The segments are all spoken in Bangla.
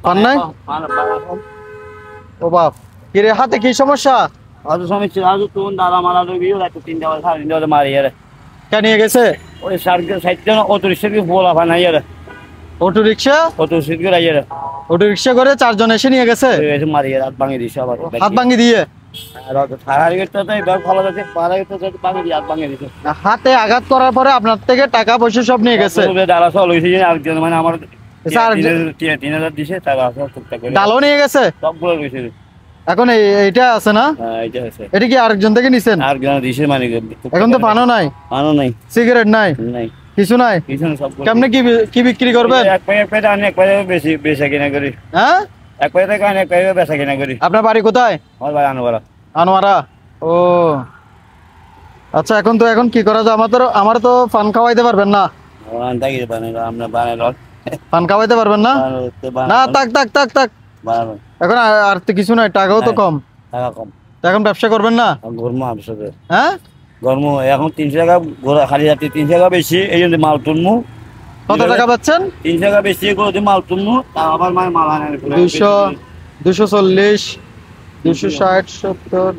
পান নাই? ও বাপ, কি রে হাতে কি সমস্যা? আজ সমস্যা আজ কোন দাদা মারা গিয়ে রাত 3টা বাজে 3:30 বাজে মারি আরে কে নিয়ে গেছে? ওই সার্কেল সাইডটা অটো রিকশা কি বলা বানাই আরে অটো রিকশা? অটো রিকশা করে আরে অটো রিকশা করে 4 জন এসে নিয়ে গেছে? এসে মারি আরে হাত ভাঙি দিছে আবার হাত ভাঙি দিয়ে? আর থানার গেটটা তো এবার ভালো আছে পাড়া গেটটা তো ভাঙি দিয়ে হাত ভাঙি দিছে। হাতে আঘাত করার পরে আপনার থেকে টাকা পয়সা সব নিয়ে গেছে? দাদা সব লইছে আরেকজন মানে আমার স্যার 3000 দিছে টাকা সব টুকটাক করে ডালও নিয়ে গেছে সবগুলো লইছে। এখন এইটা আছে না? হ্যাঁ এইটা আছে। এটা কি আরেকজন থেকে নিছেন? আরেকজন দিছে মানে এখন তো পানও নাই? পানও নাই, সিগারেট নাই, নাই কিছু নাই। কিছু না, সবগুলো কেমনে কি বিক্রি করবেন? এক পায়ে আনি এক পায়ে বেশি বেচা কিনা করি। হ্যাঁ এক পায়ে থেকে আনি এক পায়ে বেচা কিনা করি। আপনার বাড়ি কোথায়? আমার ভাই আনোয়ারা। আনোয়ারা। ও আচ্ছা, এখন কি করা যায়? আমার তো পান খাওয়াইতে পারবেন না? আমরা বানাইল পান খাওয়াইতে পারবেন না? না থাক এখন আর তো কিছু নাই, টাকাও তো কম। টাকা কম, এখন ব্যবসা করবেন না? গরম আসবে। হ্যাঁ গরম এখন 300 টাকা ঘোরা খালি যাচ্ছে, 300 টাকা বেশি এই জন্য মাল তুলমু। কত টাকা পাচ্ছেন? 300 টাকা বেশি করে মাল তুলমু, আবার মাল আনে 200 240 260 70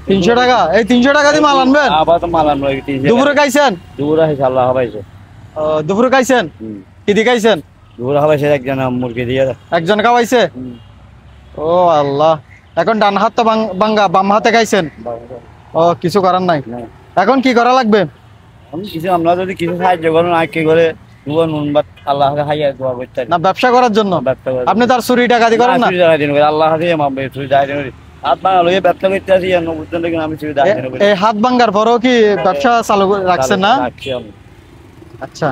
300 টাকা। এই 300 টাকা দিয়ে মাল আনবেন? আবার তো মাল আনবো। দুপুরে খাইছেন? দুপুরে খাইছে, আল্লাহ হাবাইছে। দুপুরে খাইছেন? কি দিয়ে খাইছেন? দুপুরে খাওয়াইছে একজন মুরগি দিয়ে। একজন খাওয়াইছে? ও আল্লাহ। এখন ডান হাত তো ভাঙ্গা, বাম হাতে খাইছেন? ও কিছু করার নাই। এখন কি করা লাগবে? কিছু আমরা যদি কিছু সাহায্য করুন আর কি করে নুন ভাত আল্লাহ খাইয়া দোয়া করতে না ব্যবসা করার জন্য? আপনি তার চুরি ডাকাতি করেন না? আল্লাহ এই হাত ভাঙ্গার পরেও কি ব্যবসা চালু রাখছেন না? আচ্ছা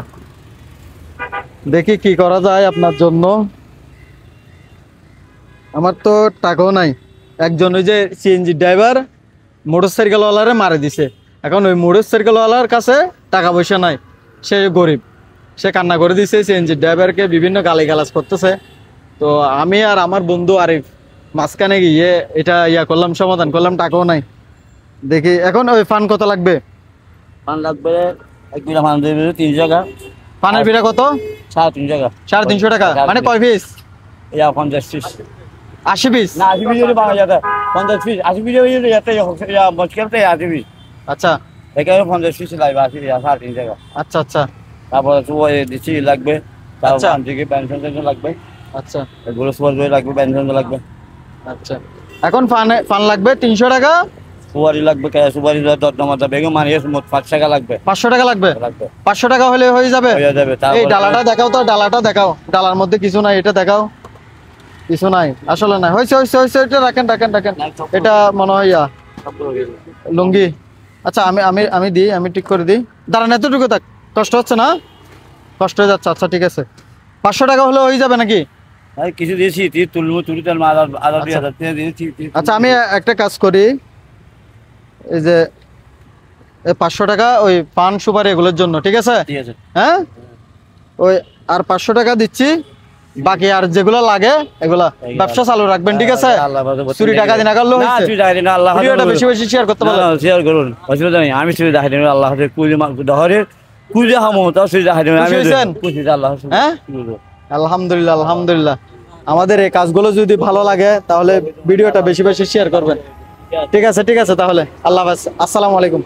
দেখি কি করা যায় আপনার জন্য। আমার তো টাকাও নাই। একজন ওই যে সিএনজি ড্রাইভার মোটরসাইকেল ওয়ালারে মারে দিছে। এখন ওই মোটরসাইকেল ওয়ালার কাছে টাকা পয়সা নাই, সে গরিব, সে কান্না করে দিছে, সিএনজি ড্রাইভারকে বিভিন্ন গালিগালাজ করতেছে। তো আমি আর আমার বন্ধু আরিফ মাঝখানে গিয়ে এটা করলাম, সমাধান করলাম, টাকাও নাই। দেখি এখন ওই ফান কত লাগবে? পান লাগবে 1 বিড়া পান দেবে 300 টাকা। পানের বিড়া কত? 350 টাকা। 350 টাকা মানে কয় পিস? 50 পিস। 80 পিস? না 80 পিস হলে পাওয়া যাবে। 50 পিস 80 পিস হলে এত মুশকিলতে 80 পিস। আচ্ছা এখানে 50 পিস লাগবে 80 350 টাকা। আচ্ছা আচ্ছা। তারপর ওই দিছি লাগবে, তারপর আচ্ছা থেকে পেনশন লাগবে। আচ্ছা এগুলো সবার লাগবে, পেনশন লাগবে। আচ্ছা এখন ফান লাগবে 300 টাকা। সুপারি লাগবে, সুপারি দরদামাটা বেগম মানিয়ে মোট 5 টাকা লাগবে। 500 টাকা লাগবে? 500 টাকা হলে হয়ে যাবে? হয়ে যাবে। এই ডালাটা দেখাও তো, ডালাটা দেখাও। ডালার মধ্যে কিছু নাই, এটা দেখাও। কিছু নাই আসলে নাই। হইছে এটা রাখেন। এটা মনে হয় লুঙ্গি। আচ্ছা আমি দিই, আমি ঠিক করে দিই। দাঁড়ান এতটুকু থাক, কষ্ট হচ্ছে না? কষ্ট হয়ে যাচ্ছে? আচ্ছা ঠিক আছে, 500 টাকা হলে হয়ে যাবে নাকি? কিছু দিয়েছি তুলবো, তুলি তেল আদা 2000 দিয়েছি। আচ্ছা আমি একটা কাজ করি, এই যে 500 টাকা ওই পান সুপারি এগুলোর জন্য, ঠিক আছে? হ্যাঁ ওই আর 500 টাকা দিচ্ছি, বাকি আর যেগুলো লাগে এগুলা ব্যবসা চালু রাখবেন, ঠিক আছে? চুরি টাকা দিন আগালো হইছে। ভিডিওটা বেশি বেশি শেয়ার করতে পারেন। শেয়ার করুন, অসুবিধা নেই। আমি চুরি দেখাই দেব আল্লাহ হাতে। কুলি দহরের কুলি হামো তাও চুরি দেখাই দেব। আমি খুশি আল্লাহ। হ্যাঁ আলহামদুলিল্লাহ আলহামদুলিল্লাহ। আমাদের এই কাজগুলো যদি ভালো লাগে তাহলে ভিডিওটা বেশি বেশি শেয়ার করবেন, ঠিক আছে? তাহলে আল্লাহ হাফেজ, আসসালামু আলাইকুম।